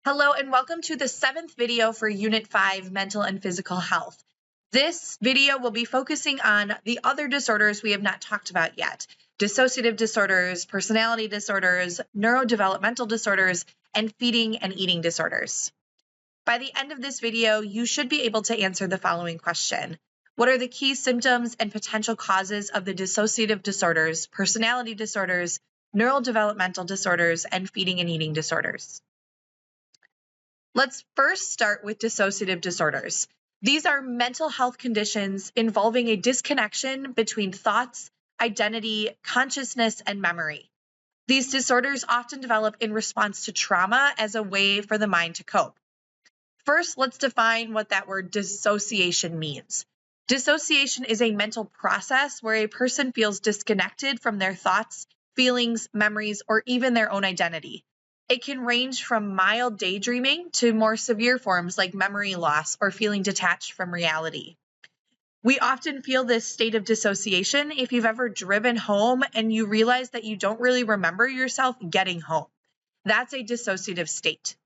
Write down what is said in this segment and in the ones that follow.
Hello and welcome to the 7th video for Unit 5, Mental and Physical Health. This video will be focusing on the other disorders we have not talked about yet: dissociative disorders, personality disorders, neurodevelopmental disorders, and feeding and eating disorders. By the end of this video, you should be able to answer the following question. What are the key symptoms and potential causes of the dissociative disorders, personality disorders, neurodevelopmental disorders, and feeding and eating disorders? Let's first start with dissociative disorders. These are mental health conditions involving a disconnection between thoughts, identity, consciousness, and memory. These disorders often develop in response to trauma as a way for the mind to cope. First, let's define what that word dissociation means. Dissociation is a mental process where a person feels disconnected from their thoughts, feelings, memories, or even their own identity. It can range from mild daydreaming to more severe forms like memory loss or feeling detached from reality. We often feel this state of dissociation if you've ever driven home and you realize that you don't really remember yourself getting home. That's a dissociative state.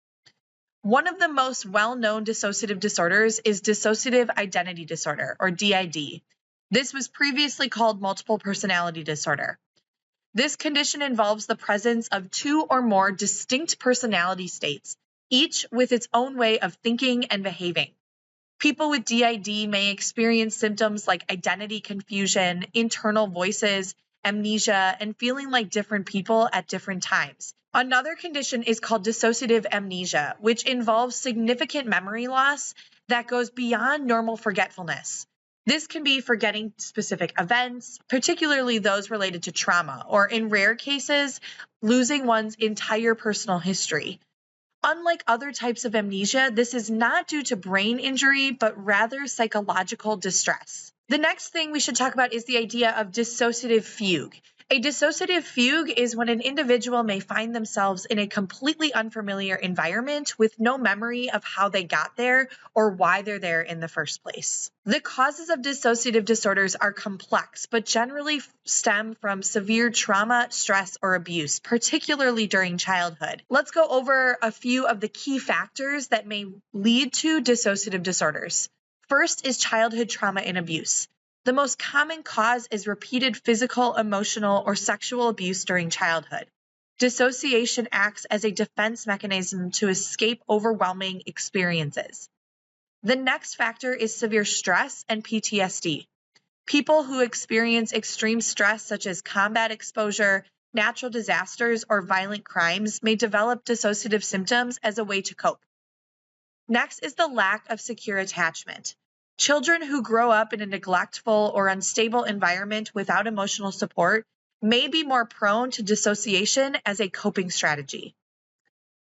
One of the most well-known dissociative disorders is dissociative identity disorder, or DID. This was previously called multiple personality disorder. This condition involves the presence of two or more distinct personality states, each with its own way of thinking and behaving. People with DID may experience symptoms like identity confusion, internal voices, amnesia, and feeling like different people at different times. Another condition is called dissociative amnesia, which involves significant memory loss that goes beyond normal forgetfulness. This can be forgetting specific events, particularly those related to trauma, or in rare cases, losing one's entire personal history. Unlike other types of amnesia, this is not due to brain injury, but rather psychological distress. The next thing we should talk about is the idea of dissociative fugue. A dissociative fugue is when an individual may find themselves in a completely unfamiliar environment with no memory of how they got there or why they're there in the first place. The causes of dissociative disorders are complex, but generally stem from severe trauma, stress, or abuse, particularly during childhood. Let's go over a few of the key factors that may lead to dissociative disorders. First is childhood trauma and abuse. The most common cause is repeated physical, emotional, or sexual abuse during childhood. Dissociation acts as a defense mechanism to escape overwhelming experiences. The next factor is severe stress and PTSD. People who experience extreme stress, such as combat exposure, natural disasters, or violent crimes, may develop dissociative symptoms as a way to cope. Next is the lack of secure attachment. Children who grow up in a neglectful or unstable environment without emotional support may be more prone to dissociation as a coping strategy.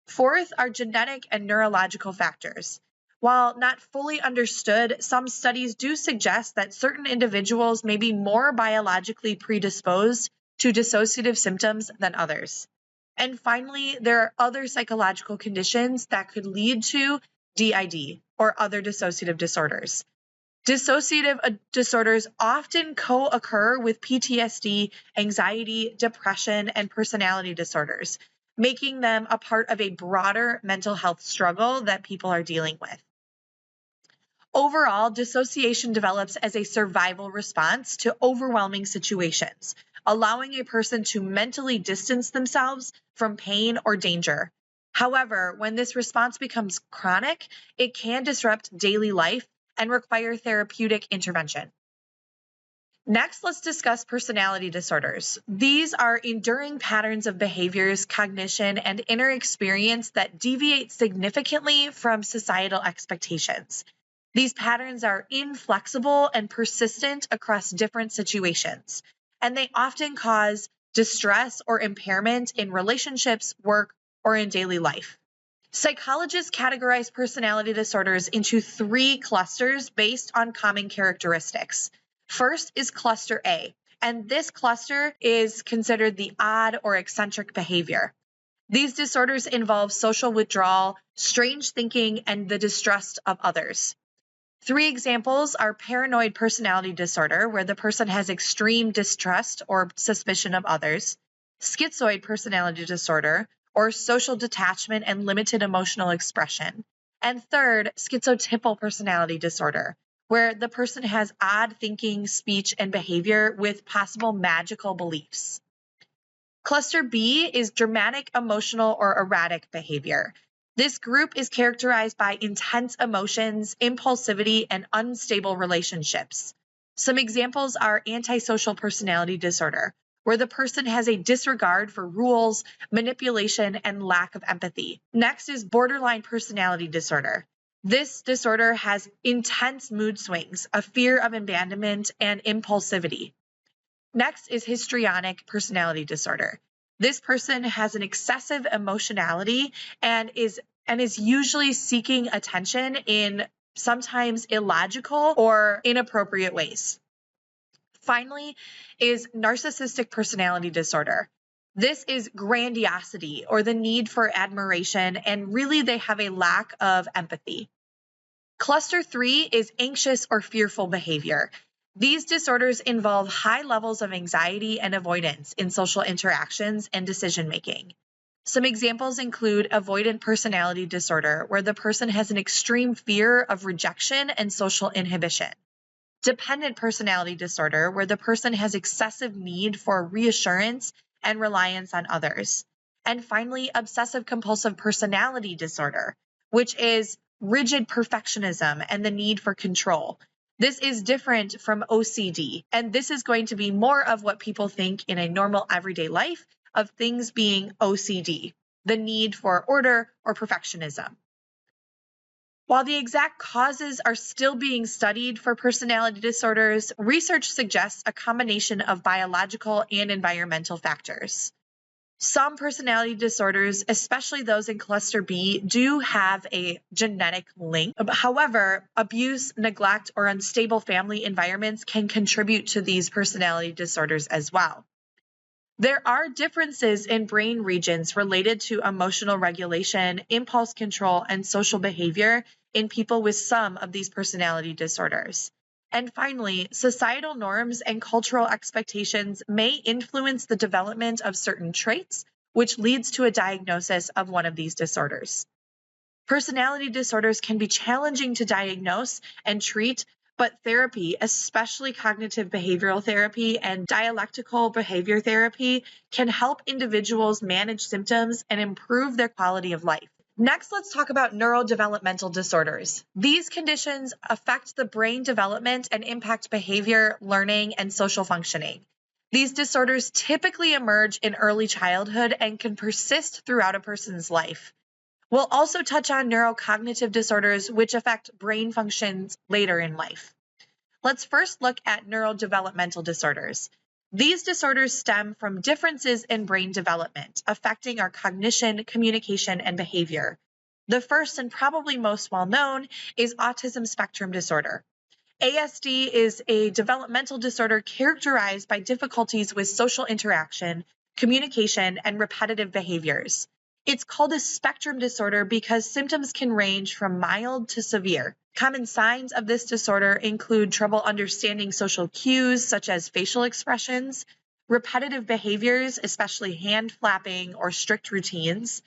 Fourth are genetic and neurological factors. While not fully understood, some studies do suggest that certain individuals may be more biologically predisposed to dissociative symptoms than others. And finally, there are other psychological conditions that could lead to DID or other dissociative disorders. Dissociative disorders often co-occur with PTSD, anxiety, depression, and personality disorders, making them a part of a broader mental health struggle that people are dealing with. Overall, dissociation develops as a survival response to overwhelming situations, allowing a person to mentally distance themselves from pain or danger. However, when this response becomes chronic, it can disrupt daily life and require therapeutic intervention. Next, let's discuss personality disorders. These are enduring patterns of behaviors, cognition, and inner experience that deviate significantly from societal expectations. These patterns are inflexible and persistent across different situations, and they often cause distress or impairment in relationships, work, or in daily life. Psychologists categorize personality disorders into 3 clusters based on common characteristics. First is cluster A, and this cluster is considered the odd or eccentric behavior. These disorders involve social withdrawal, strange thinking, and the distrust of others. 3 examples are paranoid personality disorder, where the person has extreme distrust or suspicion of others; schizoid personality disorder, or social detachment and limited emotional expression. And third, schizotypal personality disorder, where the person has odd thinking, speech, and behavior with possible magical beliefs. Cluster B is dramatic, emotional, or erratic behavior. This group is characterized by intense emotions, impulsivity, and unstable relationships. Some examples are antisocial personality disorder, where the person has a disregard for rules, manipulation, and lack of empathy. Next is borderline personality disorder. This disorder has intense mood swings, a fear of abandonment, and impulsivity. Next is histrionic personality disorder. This person has an excessive emotionality and is usually seeking attention in sometimes illogical or inappropriate ways. Finally is narcissistic personality disorder. This is grandiosity or the need for admiration, and really they have a lack of empathy. Cluster 3 is anxious or fearful behavior. These disorders involve high levels of anxiety and avoidance in social interactions and decision-making. Some examples include avoidant personality disorder, where the person has an extreme fear of rejection and social inhibition. Dependent personality disorder, where the person has excessive need for reassurance and reliance on others. And finally, obsessive compulsive personality disorder, which is rigid perfectionism and the need for control. This is different from OCD, and this is going to be more of what people think in a normal everyday life of things being OCD, the need for order or perfectionism. While the exact causes are still being studied for personality disorders, research suggests a combination of biological and environmental factors. Some personality disorders, especially those in cluster B, do have a genetic link. However, abuse, neglect, or unstable family environments can contribute to these personality disorders as well. There are differences in brain regions related to emotional regulation, impulse control, and social behavior in people with some of these personality disorders. And finally, societal norms and cultural expectations may influence the development of certain traits, which leads to a diagnosis of one of these disorders. Personality disorders can be challenging to diagnose and treat, but therapy, especially cognitive behavioral therapy and dialectical behavior therapy, can help individuals manage symptoms and improve their quality of life. Next, let's talk about neurodevelopmental disorders. These conditions affect the brain development and impact behavior, learning, and social functioning. These disorders typically emerge in early childhood and can persist throughout a person's life. We'll also touch on neurocognitive disorders, which affect brain functions later in life. Let's first look at neurodevelopmental disorders. These disorders stem from differences in brain development, affecting our cognition, communication, and behavior. The first and probably most well-known is autism spectrum disorder. ASD is a developmental disorder characterized by difficulties with social interaction, communication, and repetitive behaviors. It's called a spectrum disorder because symptoms can range from mild to severe. Common signs of this disorder include trouble understanding social cues such as facial expressions, repetitive behaviors, especially hand flapping or strict routines,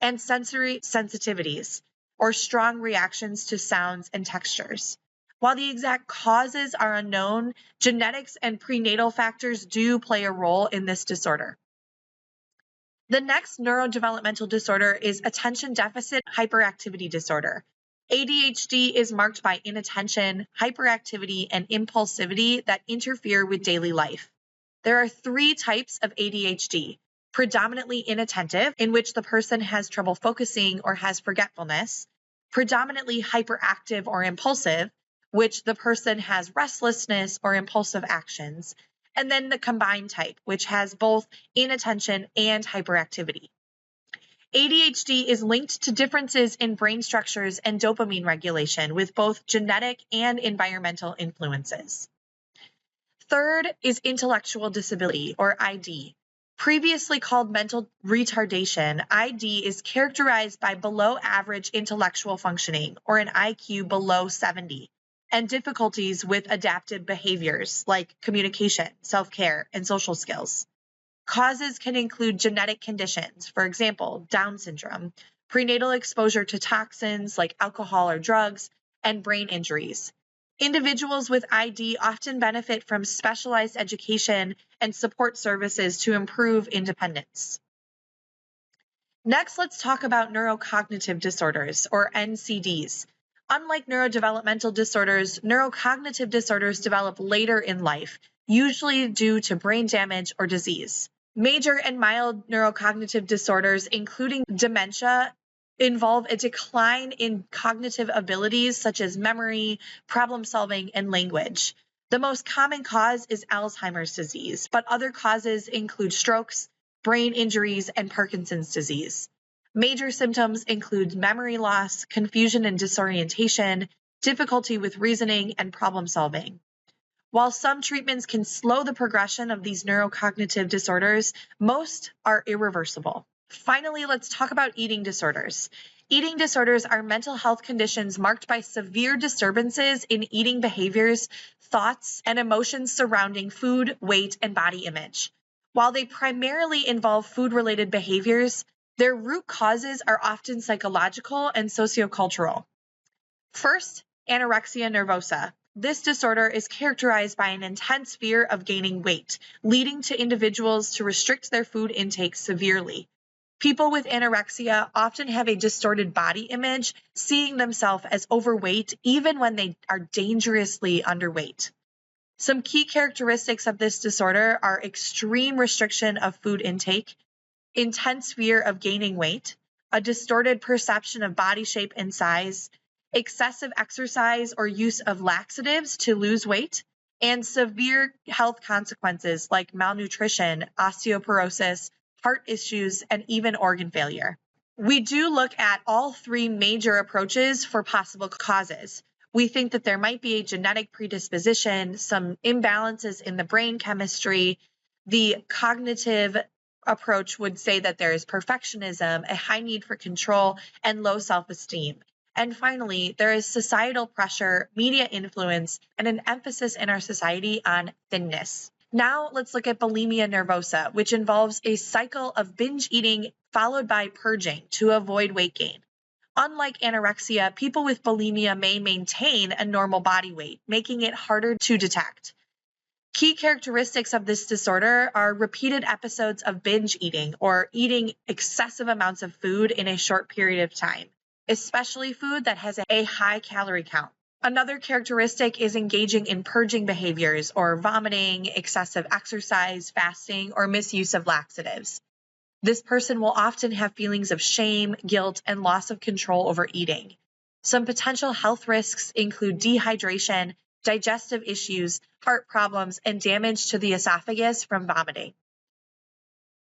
and sensory sensitivities or strong reactions to sounds and textures. While the exact causes are unknown, genetics and prenatal factors do play a role in this disorder. The next neurodevelopmental disorder is attention deficit hyperactivity disorder. ADHD is marked by inattention, hyperactivity, and impulsivity that interfere with daily life. There are 3 types of ADHD: predominantly inattentive, in which the person has trouble focusing or has forgetfulness; predominantly hyperactive or impulsive, which the person has restlessness or impulsive actions; and then the combined type, which has both inattention and hyperactivity. ADHD is linked to differences in brain structures and dopamine regulation with both genetic and environmental influences. Third is intellectual disability, or ID. Previously called mental retardation, ID is characterized by below average intellectual functioning, or an IQ below 70, and difficulties with adaptive behaviors like communication, self-care, and social skills. Causes can include genetic conditions, for example, Down syndrome, prenatal exposure to toxins like alcohol or drugs, and brain injuries. Individuals with ID often benefit from specialized education and support services to improve independence. Next, let's talk about neurocognitive disorders, or NCDs. Unlike neurodevelopmental disorders, neurocognitive disorders develop later in life, usually due to brain damage or disease. Major and mild neurocognitive disorders, including dementia, involve a decline in cognitive abilities such as memory, problem solving, and language. The most common cause is Alzheimer's disease, but other causes include strokes, brain injuries, and Parkinson's disease. Major symptoms include memory loss, confusion and disorientation, difficulty with reasoning, and problem solving. While some treatments can slow the progression of these neurocognitive disorders, most are irreversible. Finally, let's talk about eating disorders. Eating disorders are mental health conditions marked by severe disturbances in eating behaviors, thoughts, and emotions surrounding food, weight, and body image. While they primarily involve food-related behaviors, their root causes are often psychological and sociocultural. First, anorexia nervosa. This disorder is characterized by an intense fear of gaining weight, leading to individuals to restrict their food intake severely. People with anorexia often have a distorted body image, seeing themselves as overweight even when they are dangerously underweight. Some key characteristics of this disorder are extreme restriction of food intake, intense fear of gaining weight, a distorted perception of body shape and size, excessive exercise or use of laxatives to lose weight, and severe health consequences like malnutrition, osteoporosis, heart issues, and even organ failure. We do look at all three major approaches for possible causes. We think that there might be a genetic predisposition, some imbalances in the brain chemistry. The cognitive approach would say that there is perfectionism, a high need for control, and low self-esteem. And finally, there is societal pressure, media influence, and an emphasis in our society on thinness. Now let's look at bulimia nervosa, which involves a cycle of binge eating followed by purging to avoid weight gain. Unlike anorexia, people with bulimia may maintain a normal body weight, making it harder to detect. Key characteristics of this disorder are repeated episodes of binge eating or eating excessive amounts of food in a short period of time, especially food that has a high calorie count. Another characteristic is engaging in purging behaviors or vomiting, excessive exercise, fasting, or misuse of laxatives. This person will often have feelings of shame, guilt, and loss of control over eating. Some potential health risks include dehydration, digestive issues, heart problems, and damage to the esophagus from vomiting.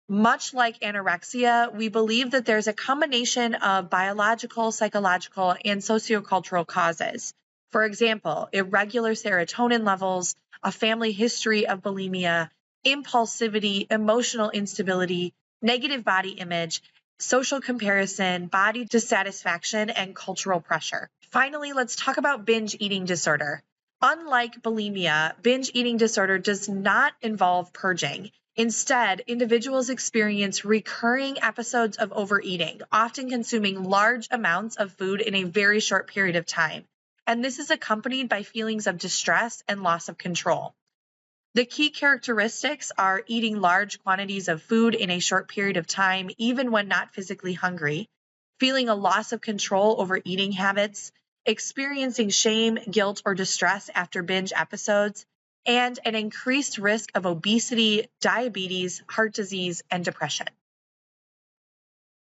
Much like anorexia, we believe that there's a combination of biological, psychological, and sociocultural causes. For example, irregular serotonin levels, a family history of bulimia, impulsivity, emotional instability, negative body image, social comparison, body dissatisfaction, and cultural pressure. Finally, let's talk about binge eating disorder. Unlike bulimia, binge eating disorder does not involve purging. Instead, individuals experience recurring episodes of overeating, often consuming large amounts of food in a very short period of time. And this is accompanied by feelings of distress and loss of control. The key characteristics are eating large quantities of food in a short period of time, even when not physically hungry, feeling a loss of control over eating habits, experiencing shame, guilt, or distress after binge episodes, and an increased risk of obesity, diabetes, heart disease, and depression.